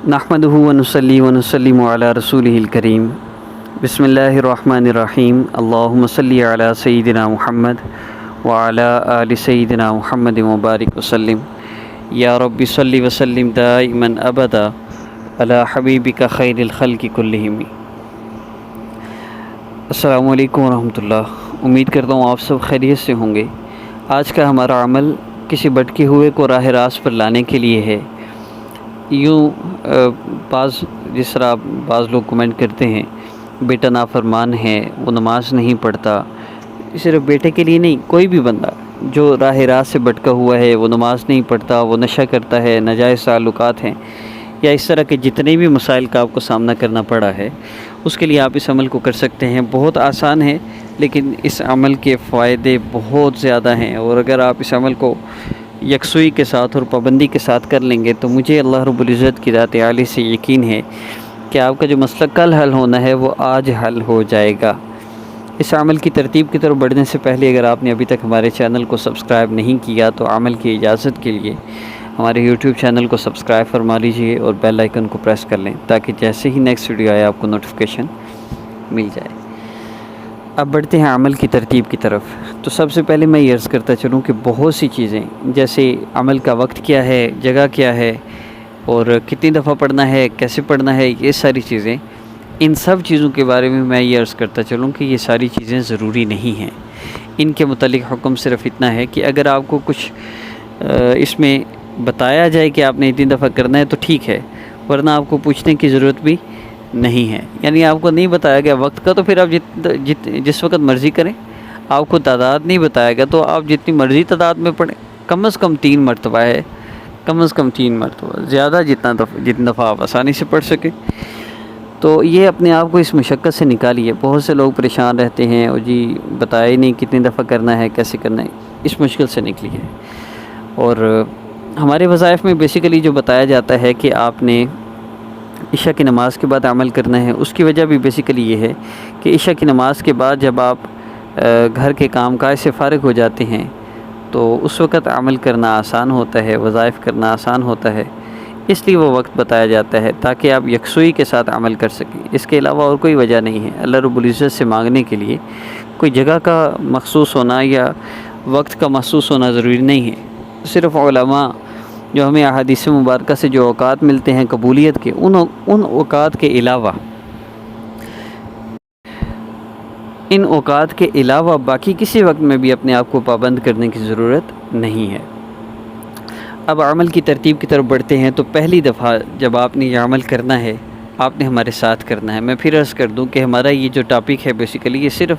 نحمدہ ونصلی ونسلم علی رسولہ الکریم بسم اللہ الرحمن الرحیم اللہم صلی علی سیدنا محمد وعلی آل سیدنا محمد مبارک وسلم یا رب صلی وسلم دائما ابدا علی حبیبک خیر الخلق کلہم۔ السلام علیکم ورحمۃ اللہ۔ امید کرتا ہوں آپ سب خیریت سے ہوں گے۔ آج کا ہمارا عمل کسی بھٹکے ہوئے کو راہ راست پر لانے کے لیے ہے۔ جس طرح بعض لوگ کمنٹ کرتے ہیں بیٹا نافرمان ہے، وہ نماز نہیں پڑھتا، صرف بیٹے کے لیے نہیں، کوئی بھی بندہ جو راہ راست سے بھٹکا ہوا ہے، وہ نماز نہیں پڑھتا، وہ نشہ کرتا ہے، ناجائز تعلقات ہیں، یا اس طرح کے جتنے بھی مسائل کا آپ کو سامنا کرنا پڑا ہے، اس کے لیے آپ اس عمل کو کر سکتے ہیں۔ بہت آسان ہے، لیکن اس عمل کے فائدے بہت زیادہ ہیں، اور اگر آپ اس عمل کو یکسوئی کے ساتھ اور پابندی کے ساتھ کر لیں گے تو مجھے اللہ رب العزت کی ذات عالی سے یقین ہے کہ آپ کا جو مسئلہ کل حل ہونا ہے وہ آج حل ہو جائے گا۔ اس عمل کی ترتیب کی طرف بڑھنے سے پہلے اگر آپ نے ابھی تک ہمارے چینل کو سبسکرائب نہیں کیا تو عمل کی اجازت کے لیے ہمارے یوٹیوب چینل کو سبسکرائب فرما لیجیے اور بیل آئیکن کو پریس کر لیں تاکہ جیسے ہی نیکسٹ ویڈیو آئے آپ کو نوٹیفیکیشن مل جائے۔ اب بڑھتے ہیں عمل کی ترتیب کی طرف۔ تو سب سے پہلے میں یہ عرض کرتا چلوں کہ بہت سی چیزیں، جیسے عمل کا وقت کیا ہے، جگہ کیا ہے، اور کتنی دفعہ پڑھنا ہے، کیسے پڑھنا ہے، یہ ساری چیزیں، ان سب چیزوں کے بارے میں یہ عرض کرتا چلوں کہ یہ ساری چیزیں ضروری نہیں ہیں۔ ان کے متعلق حکم صرف اتنا ہے کہ اگر آپ کو کچھ اس میں بتایا جائے کہ آپ نے اتنی دفعہ کرنا ہے تو ٹھیک ہے، ورنہ آپ کو پوچھنے کی ضرورت بھی نہیں ہے۔ یعنی آپ کو نہیں بتایا گیا وقت کا تو پھر آپ جس وقت مرضی کریں۔ آپ کو تعداد نہیں بتایا گیا تو آپ جتنی مرضی تعداد میں پڑھیں، کم از کم 3 مرتبہ ہے، کم از کم 3 مرتبہ، زیادہ جتنا دفعہ آپ آسانی سے پڑھ سکیں۔ تو یہ اپنے آپ کو اس مشقت سے نکالیے۔ بہت سے لوگ پریشان رہتے ہیں اور جی بتایا ہی نہیں کتنی دفعہ کرنا ہے، کیسے کرنا ہے، اس مشکل سے نکلیے۔ اور ہمارے وظائف میں بیسیکلی جو بتایا جاتا ہے کہ آپ نے عشاء کی نماز کے بعد عمل کرنا ہے، اس کی وجہ بھی بیسیکلی یہ ہے کہ عشاء کی نماز کے بعد جب آپ گھر کے کام کاج سے فارغ ہو جاتے ہیں تو اس وقت عمل کرنا آسان ہوتا ہے، وظائف کرنا آسان ہوتا ہے، اس لیے وہ وقت بتایا جاتا ہے تاکہ آپ یکسوئی کے ساتھ عمل کر سکیں۔ اس کے علاوہ اور کوئی وجہ نہیں ہے۔ اللہ رب العزت سے مانگنے کے لیے کوئی جگہ کا مخصوص ہونا یا وقت کا مخصوص ہونا ضروری نہیں ہے۔ صرف علماء جو ہمیں احادیث مبارکہ سے جو اوقات ملتے ہیں قبولیت کے، ان اوقات کے علاوہ، ان اوقات کے علاوہ باقی کسی وقت میں بھی اپنے آپ کو پابند کرنے کی ضرورت نہیں ہے۔ اب عمل کی ترتیب کی طرف بڑھتے ہیں۔ تو پہلی دفعہ جب آپ نے یہ عمل کرنا ہے، آپ نے ہمارے ساتھ کرنا ہے۔ میں پھر عرض کر دوں کہ ہمارا یہ جو ٹاپک ہے بیسیکلی یہ صرف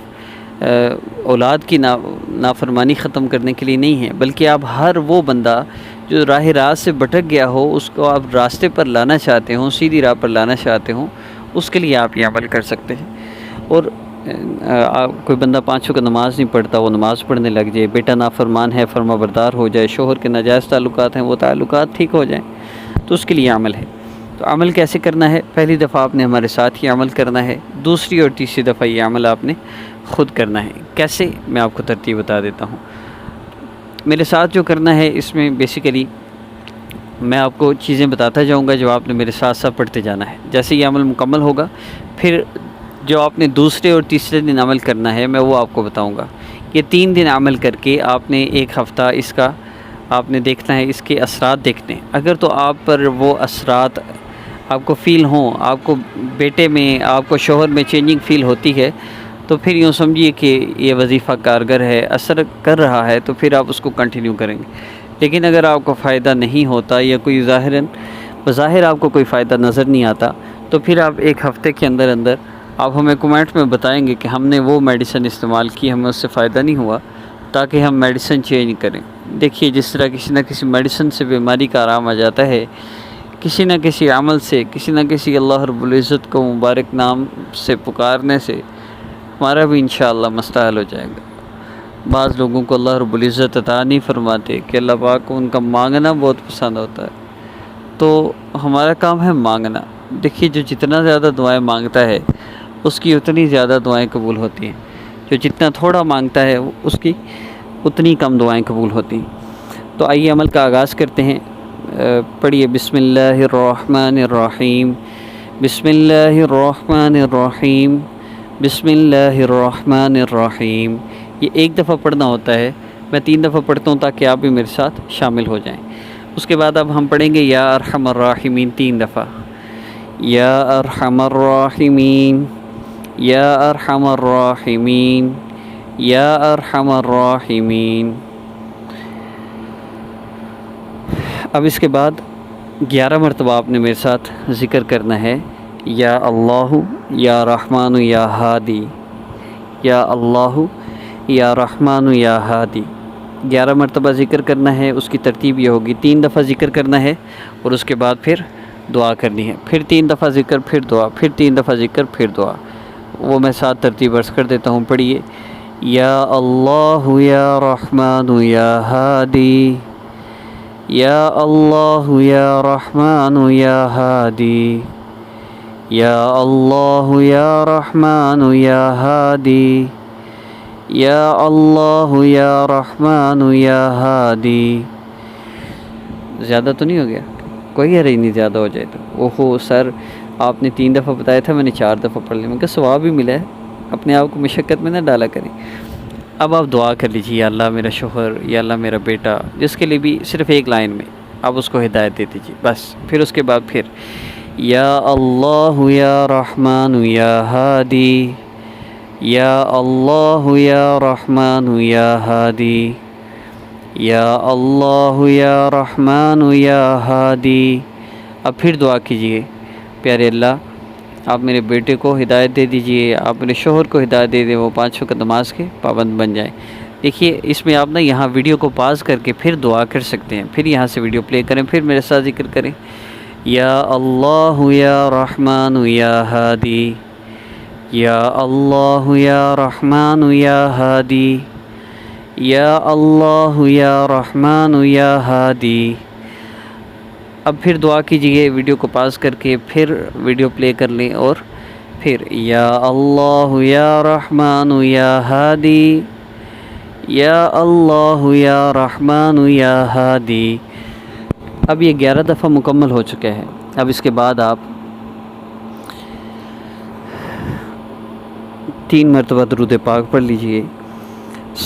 اولاد کی نافرمانی ختم کرنے کے لیے نہیں ہے، بلکہ آپ ہر وہ بندہ جو راہ راست سے بھٹک گیا ہو، اس کو آپ راستے پر لانا چاہتے ہوں، سیدھی راہ پر لانا چاہتے ہوں، اس کے لیے آپ یہ عمل کر سکتے ہیں۔ اور کوئی بندہ 5 وقت نماز نہیں پڑھتا، وہ نماز پڑھنے لگ جائے، بیٹا نافرمان ہے، فرما بردار ہو جائے، شوہر کے ناجائز تعلقات ہیں، وہ تعلقات ٹھیک ہو جائیں، تو اس کے لیے عمل ہے۔ تو عمل کیسے کرنا ہے؟ پہلی دفعہ آپ نے ہمارے ساتھ یہ عمل کرنا ہے، دوسری اور تیسری دفعہ یہ عمل آپ نے خود کرنا ہے۔ کیسے؟ میں آپ کو ترتیب بتا دیتا ہوں۔ میرے ساتھ جو کرنا ہے اس میں بیسیکلی میں آپ کو چیزیں بتاتا جاؤں گا جو آپ نے میرے ساتھ ساتھ پڑھتے جانا ہے۔ جیسے یہ عمل مکمل ہوگا، پھر جو آپ نے دوسرے اور تیسرے دن عمل کرنا ہے میں وہ آپ کو بتاؤں گا۔ یہ 3 دن عمل کر کے آپ نے 1 ہفتہ اس کا آپ نے دیکھنا ہے، اس کے اثرات دیکھنے ہیں۔ اگر تو آپ پر وہ اثرات آپ کو فیل ہوں، آپ کو بیٹے میں، آپ کو شوہر میں چینجنگ فیل ہوتی ہے، تو پھر یوں سمجھیے کہ یہ وظیفہ کارگر ہے، اثر کر رہا ہے، تو پھر آپ اس کو کنٹینیو کریں گے۔ لیکن اگر آپ کو فائدہ نہیں ہوتا یا کوئی بظاہر آپ کو کوئی فائدہ نظر نہیں آتا، تو پھر آپ 1 ہفتے کے اندر آپ ہمیں کمنٹ میں بتائیں گے کہ ہم نے وہ میڈیسن استعمال کی، ہمیں اس سے فائدہ نہیں ہوا، تاکہ ہم میڈیسن چینج کریں۔ دیکھیے جس طرح کسی نہ کسی میڈیسن سے بیماری کا آرام آ جاتا ہے، کسی نہ کسی عمل سے، کسی نہ کسی اللہ رب العزت کو مبارک نام سے پکارنے سے ہمارا بھی انشاءاللہ مسئلہ حل ہو جائے گا۔ بعض لوگوں کو اللہ رب العزت عطا نہیں فرماتے کہ اللہ پاک کو ان کا مانگنا بہت پسند ہوتا ہے، تو ہمارا کام ہے مانگنا۔ دیکھیے جو جتنا زیادہ دعائیں مانگتا ہے اس کی اتنی زیادہ دعائیں قبول ہوتی ہیں، جو جتنا تھوڑا مانگتا ہے اس کی اتنی کم دعائیں قبول ہوتی ہیں۔ تو آئیے عمل کا آغاز کرتے ہیں۔ پڑھیے بسم اللہ الرحمن الرحیم، بسم اللہ الرحمن الرحیم، بسم اللہ الرحمن الرحیم۔ یہ ایک دفعہ پڑھنا ہوتا ہے، میں 3 دفعہ پڑھتا ہوں تاکہ آپ بھی میرے ساتھ شامل ہو جائیں۔ اس کے بعد اب ہم پڑھیں گے یا ارحم الراحمین 3 دفعہ، یا ارحم الراحمین، یا ارحم الراحمین، یا ارحم الراحمین۔ اب اس کے بعد 11 مرتبہ آپ نے میرے ساتھ ذکر کرنا ہے، یا اللہ یا رحمان یا ہادی، یا اللہ یا رحمان یا ہادی۔ 11 مرتبہ ذکر کرنا ہے۔ اس کی ترتیب یہ ہوگی، 3 دفعہ ذکر کرنا ہے اور اس کے بعد پھر دعا کرنی ہے، پھر 3 دفعہ ذکر، پھر دعا، پھر 3 دفعہ ذکر، پھر دعا۔ وہ میں ساتھ ترتیب عرض کر دیتا ہوں، پڑھیے یا اللہ یا رحمان یا ہادی، یا اللہ یا رحمان یا ہادی، یا اللہ یا رحمان یا ہادی، یا اللہ یا رحمان یا ہادی۔ زیادہ تو نہیں ہو گیا؟ کوئی حرج نہیں زیادہ ہو جائے تو۔ اوہو سر، آپ نے 3 دفعہ بتایا تھا، میں نے 4 دفعہ پڑھ لیا، میں کہا ثواب بھی ملا ہے، اپنے آپ کو مشقت میں نہ ڈالا کریں۔ اب آپ دعا کر لیجیے، یا اللہ میرا شوہر، یا اللہ میرا بیٹا، جس کے لیے بھی صرف ایک لائن میں آپ اس کو ہدایت دے دیجیے بس۔ پھر اس کے بعد پھر یا اللہ یا رحمان یا ہادی، یا اللہ یا رحمان یا ہادی، یا اللہ یا رحمان یا ہادی۔ اب پھر دعا کیجیے، پیارے اللہ آپ میرے بیٹے کو ہدایت دے دیجئے، آپ میرے شوہر کو ہدایت دے دیں، وہ 5 وقت نماز کے پابند بن جائیں۔ دیکھیے اس میں آپ یہاں ویڈیو کو پاز کر کے پھر دعا کر سکتے ہیں، پھر یہاں سے ویڈیو پلے کریں، پھر میرے ساتھ ذکر کریں، یا اللہ یا رحمان یا ہادی، یا اللہ یا رحمان یا ہادی، یا اللہ یا رحمان یا ہادی۔ اب پھر دعا کیجئے، ویڈیو کو پاز کر کے پھر ویڈیو پلے کر لیں، اور پھر یا اللہ یا رحمان یا ہادی، یا اللہ یا رحمان یا ہادی۔ اب یہ 11 دفعہ مکمل ہو چکا ہے۔ اب اس کے بعد آپ 3 مرتبہ درود پاک پڑھ لیجئے،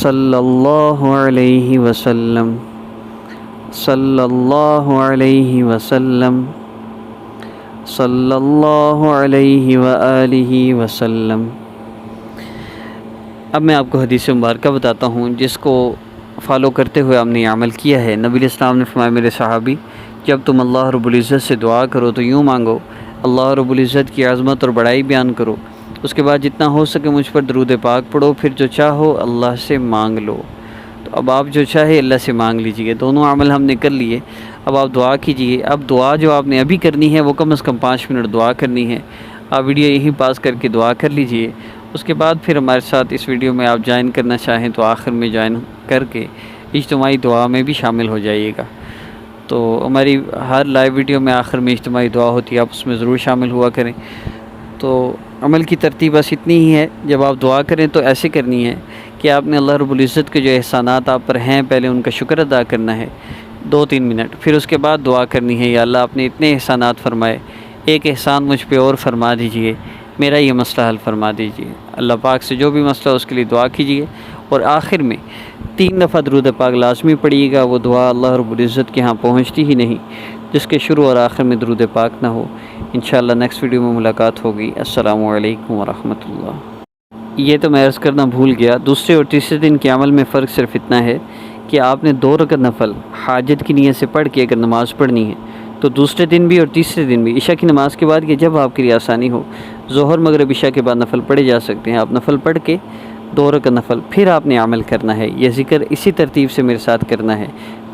صلی اللہ علیہ وسلم، صلی اللہ علیہ وسلم، صلی اللہ علیہ وآلہ وسلم۔ اب میں آپ کو حدیث مبارکہ بتاتا ہوں جس کو فالو کرتے ہوئے ہم نے عمل کیا ہے۔ نبی علیہ السلام نے فرمایا، میرے صحابی جب تم اللہ رب العزت سے دعا کرو تو یوں مانگو، اللہ رب العزت کی عظمت اور بڑائی بیان کرو، اس کے بعد جتنا ہو سکے مجھ پر درود پاک پڑھو، پھر جو چاہو اللہ سے مانگ لو۔ تو اب آپ جو چاہے اللہ سے مانگ لیجئے۔ دونوں عمل ہم نے کر لیے، اب آپ دعا کیجئے۔ اب دعا جو آپ نے ابھی کرنی ہے وہ کم از کم 5 منٹ دعا کرنی ہے۔ آپ ویڈیو یہی پاس کر کے دعا کر لیجئے۔ اس کے بعد پھر ہمارے ساتھ اس ویڈیو میں آپ جوائن کرنا چاہیں تو آخر میں جوائن کر کے اجتماعی دعا میں بھی شامل ہو جائیے گا۔ تو ہماری ہر لائیو ویڈیو میں آخر میں اجتماعی دعا ہوتی ہے، آپ اس میں ضرور شامل ہوا کریں۔ تو عمل کی ترتیب بس اتنی ہی ہے، جب آپ دعا کریں تو ایسے کرنی ہے کہ آپ نے اللہ رب العزت کے جو احسانات آپ پر ہیں پہلے ان کا شکر ادا کرنا ہے 2-3 منٹ، پھر اس کے بعد دعا کرنی ہے، یا اللہ آپ نے اتنے احسانات فرمائے، ایک احسان مجھ پہ اور فرما دیجئے، میرا یہ مسئلہ حل فرما دیجئے۔ اللہ پاک سے جو بھی مسئلہ اس کے لیے دعا کیجئے، اور آخر میں 3 دفعہ درود پاک لازمی پڑھیے گا۔ وہ دعا اللہ رب العزت کے ہاں پہنچتی ہی نہیں جس کے شروع اور آخر میں درود پاک نہ ہو۔ انشاءاللہ نیکسٹ ویڈیو میں ملاقات ہوگی۔ السلام علیکم ورحمۃ اللہ۔ یہ تو میں عرض کرنا بھول گیا، دوسرے اور تیسرے دن کے عمل میں فرق صرف اتنا ہے کہ آپ نے 2 رکعت نفل حاجت کی نیت سے پڑھ کے اگر نماز پڑھنی ہے تو دوسرے دن بھی اور تیسرے دن بھی عشاء کی نماز کے بعد، کہ جب آپ کے لیے آسانی ہو، ظہر مغرب عشاء کے بعد نفل پڑھے جا سکتے ہیں۔ آپ نفل پڑھ کے 2 رکعت نفل پھر آپ نے عمل کرنا ہے۔ یہ ذکر اسی ترتیب سے میرے ساتھ کرنا ہے،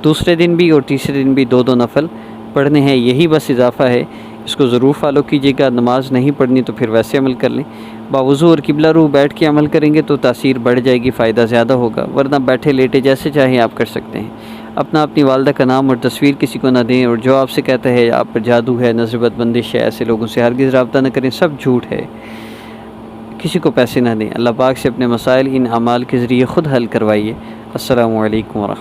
دوسرے دن بھی اور تیسرے دن بھی 2 نفل پڑھنے ہیں، یہی بس اضافہ ہے، اس کو ضرور فالو کیجیے گا۔ نماز نہیں پڑھنی تو پھر ویسے عمل کر لیں، باوضو اور قبلہ رو بیٹھ کے عمل کریں گے تو تاثیر بڑھ جائے گی، فائدہ زیادہ ہوگا، ورنہ بیٹھے لیٹے جیسے چاہیں آپ کر سکتے ہیں۔ اپنی والدہ کا نام اور تصویر کسی کو نہ دیں، اور جو آپ سے کہتا ہے آپ پر جادو ہے، نظر بد بندش ہے، ایسے لوگوں سے ہرگز رابطہ نہ کریں، سب جھوٹ ہے۔ کسی کو پیسے نہ دیں، اللہ پاک سے اپنے مسائل ان اعمال کے ذریعے خود حل کروائیے۔ السلام علیکم ورحمۃ اللہ۔